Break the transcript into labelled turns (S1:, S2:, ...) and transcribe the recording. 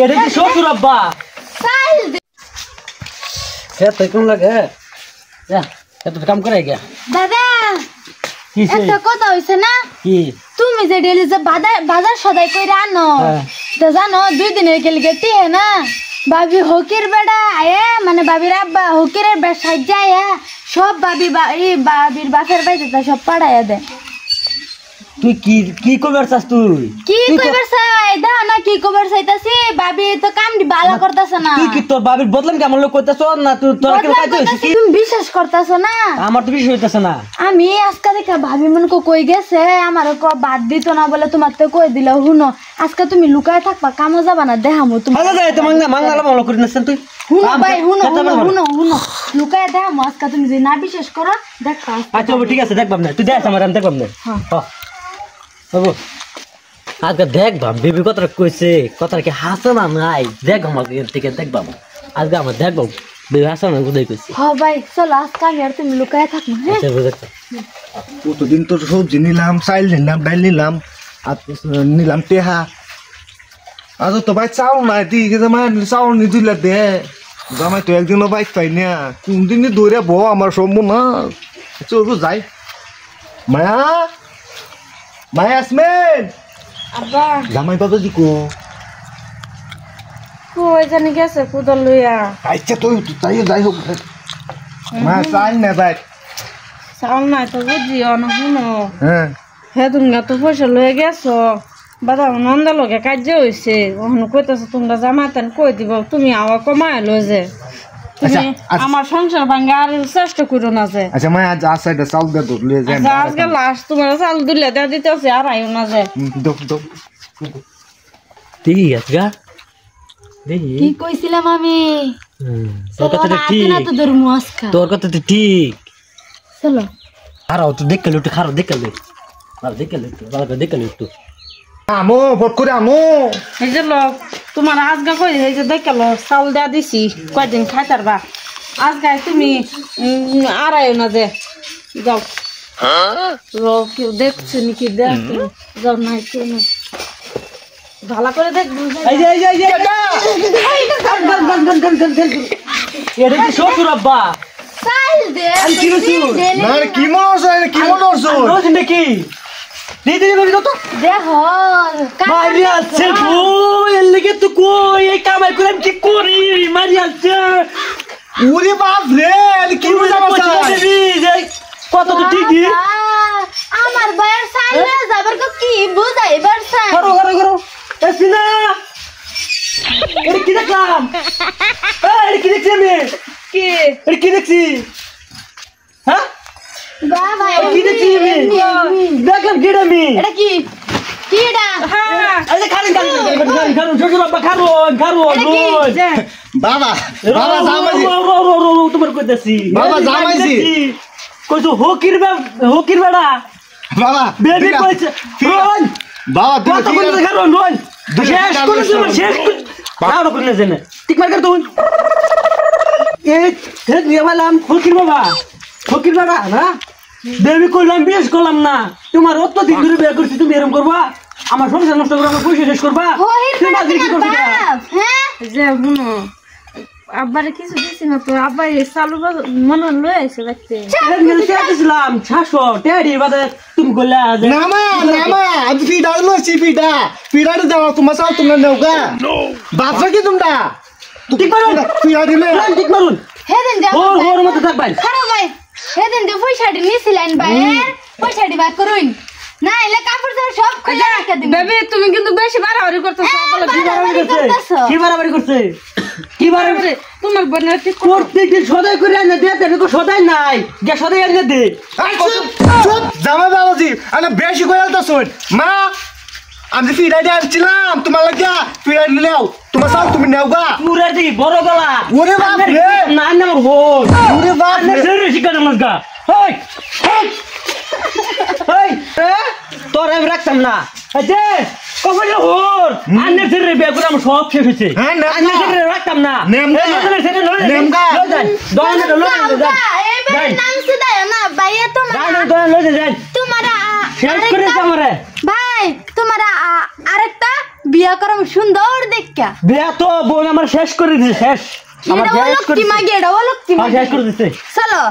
S1: এটা কি শ্বশুর আব্বা খেতে কোন লাগে যা এত কাম করে গিয়া
S2: দাদা
S1: কি
S2: একটা কথা হইছে না
S1: কি
S2: তুমি যে ডেলি যে বাজার সদাই কইরা আনো তো জানো 2 দিনের গেল গেতি হে না ভাবি হকির বেড়া আয়ে মানে ভাবির আব্বা হকিরের ব্যবসায় যায় সব ভাবির বাপের বাইতে সব পাড়াইয়া দে
S1: তুই কি কইবার চাস তুই
S2: কি কইবার চাই দাও না কি কইবার চাইতাছি ভাবি তো কাম দি ভালো করতাছ না
S1: তুই কি তোর ভাবির বদলাম কেমন লোক কইতাছ না তুই তোর কি কইতাছিস কি
S2: তুমি বিশ্বাস করতাছ না
S1: আমার তো বিশ্বাস হইতাছ না
S2: আমি আজকে দেখা ভাবি মন কই গেছে আমার কো বাদ দিত না বলে তোমার তো কই দিলা হুনো আজকে তুমি লুকায় থাকবা কামো যাবা না দেখামু তুমি
S1: আরে যাই তো মাংলা ভালো করে নাছেন তুই
S2: হুনো ভাই হুনো লুকায় দেখামু আজকে তুমি যে না বিশ্বাস করো দেখবা
S1: আচ্ছা ঠিক আছে দেখবাম না তুই দেখ আমার আমি দেখবাম না হ্যাঁ বাবু আজকে দেখবাম বেবি কথা কইছে কথা কি হাসে না নাই দেখ আমার থেকে দেখবাম আজকে আমার দেখবাম বেবি হাসে না কোথায় কইছে
S2: হ্যাঁ ভাই চলো আজকে আমি আর তুমি লুকায় থাকবো হ্যাঁ
S1: আচ্ছা বুঝতে
S3: কতদিন তো সবজি নিলাম চাইল নিলাম ডাইল নিলাম আর নিলাম টেহা আজ তো ভাই চাউল নাই দিকে জামাই চাউল নি দিলে দে জামাই তো একদিনও বাইক পাই না কোনদিন দৌড়ে বউ আমার সম্ভব না চলবো যাই মায়া মায়া আসমেন
S2: আব্বা
S3: জামাই বাবা দি কো
S2: কই জানি গেছে কুদল লইয়া
S3: আচ্ছা তুই তাই যাই হোক মা চাই না ভাই
S2: চাউল নাই তো বুঝিও না শুনো
S3: হ্যাঁ
S2: হে তুমি তো পয়সা লয়ে গেছো বাদা নন্দা লগে কার্য হয়েছে ওখানে কইতেছো তোমরা জামাতেন কই দিব তুমি আওয়া কমায় লো যে তুমি আমার সংসার ভাঙ্গা আর চেষ্টা করো না যে
S3: আচ্ছা মা আজ সাইডে চাউল দে দূর লিয়ে যাই
S2: আজকে লাস্ট তোমার চাউল দিলে দে দিতেছে আর আইও না যে
S3: দো
S1: ঠিক আছে গা দেখি
S2: কি কইছিলাম আমি
S1: তোর কথা তো ঠিক
S2: না তো ধর্ম আজকা
S1: তোর কথা তো ঠিক
S2: চলো
S1: খারাও তো দেখলে একটু খারাও দেখলে আর দেখলে একটু ভালো করে দেখলে একটু
S3: আমো ফট করে আমো
S2: এই যে লোক তোমার আজকে কই এই যে দেখালো চাউল দেয়া দিছি কয়দিন খাইতারবা আজকে তুমি আড়াইও না যে যাও কেউ দেখছে নাকি দেখ যাও নাই কেউ ভালো করে দেখ
S1: এটা কি শ্বশুর আব্বা
S3: কি মনে হচ্ছে
S1: নাকি
S2: দেখো
S1: কামাই করে কি করি মারি আছে
S3: ওরে বাপ রে কি
S1: কত তো ঠিকই
S2: আমার বয়ের সামনে যাবার কি বুঝাইবার চাই
S1: করো এসিনা এটা কি দেখলাম এটা কি দেখছি আমি এটা কি দেখছি হ্যাঁ
S2: বাবা
S1: কি দেখছি আমি দেখলাম কি আমি
S2: এটা কি এটা হ্যাঁ
S1: আরে খারুন শ্বশুর আব্বা খারুন
S3: বাবা জামাইছি
S1: তোমার কইতাছি
S3: বাবা জামাইছি
S1: কইছো হকির বেড়া
S3: বাবা
S1: বেবি কইছে রোন
S3: বাবা
S1: কত কইছে খারুন রোন শেষ করেছ শেষ পাড়া করে নেছেন ঠিক মার কর তুই এই হে নিয়ে বললাম হকির বেড়া না বেবি কইলাম বিয়েশ করলাম না তোমার অত দিন ধরে বিয়ে করছি তুমি এরকম করবা আমার সংসার নষ্ট করে আমার পয়সা শেষ করবা
S2: যে শুনো আব্বারে কিছু দিছি না তো আব্বার চালু মনে লয়ে আইছে দেখতে
S1: দিয়েছিলাম 600 টেডি বাদে তুমি কইলা
S3: নামা আজ ফিডা লছি ফিডা দাও তোমার সাল তোমরা নেওগা বাপরা কি তোমরা
S1: ঠিক মারুন
S3: ফিডা দিলে
S1: ঠিক মারুন
S2: হেদিন যা
S1: ওর মত থাকবেন
S2: খারাপ ভাই হেদিন যে পয়সাটি নিছিলেন ভাই পয়সাটি বাক করুন না এলে কাপড় সব খুলে রাখা দিন বেবি তুমি কিন্তু বেশি বাড়াবাড়ি করতেছো
S1: কি বাড়াবাড়ি করছে
S2: তোমার বোনের
S1: করতে কি সদাই করে এনে দে দেখো সদাই নাই গে সদাই এনে দে
S3: চুপ জামাই বাবাজি আরে বেশি করে তো শুন মা আমি ফিডা দিয়ে আনছিলাম তোমার লাগা ফিডা দিলেও তোমার সাল তুমি নেওগা
S1: পুরা দি বড় গলা
S3: ওরে বাপ রে
S1: না না হই
S3: ওরে বাপ রে
S1: সেরে শিকার মজগা হই তোর আমি রাখতাম না যে কখন হোর আন্নে সেরে বিয়ে করে আমার সব শেষ হয়েছে আন্নে সেরে রাখতাম না
S3: নেমগা
S2: ভাই তোমার
S1: শেষ করে আমারে
S2: ভাই তোমার
S4: আরেকটা বিয়া করাম সুন্দর দেখা
S1: বিয়া তো বোন আমার শেষ করে দিছে শেষ আমার
S4: এটা
S1: শেষ
S4: হলো
S1: করে
S4: কি মাগি এটা হলো কি
S1: শেষ করে দিছে
S4: চলো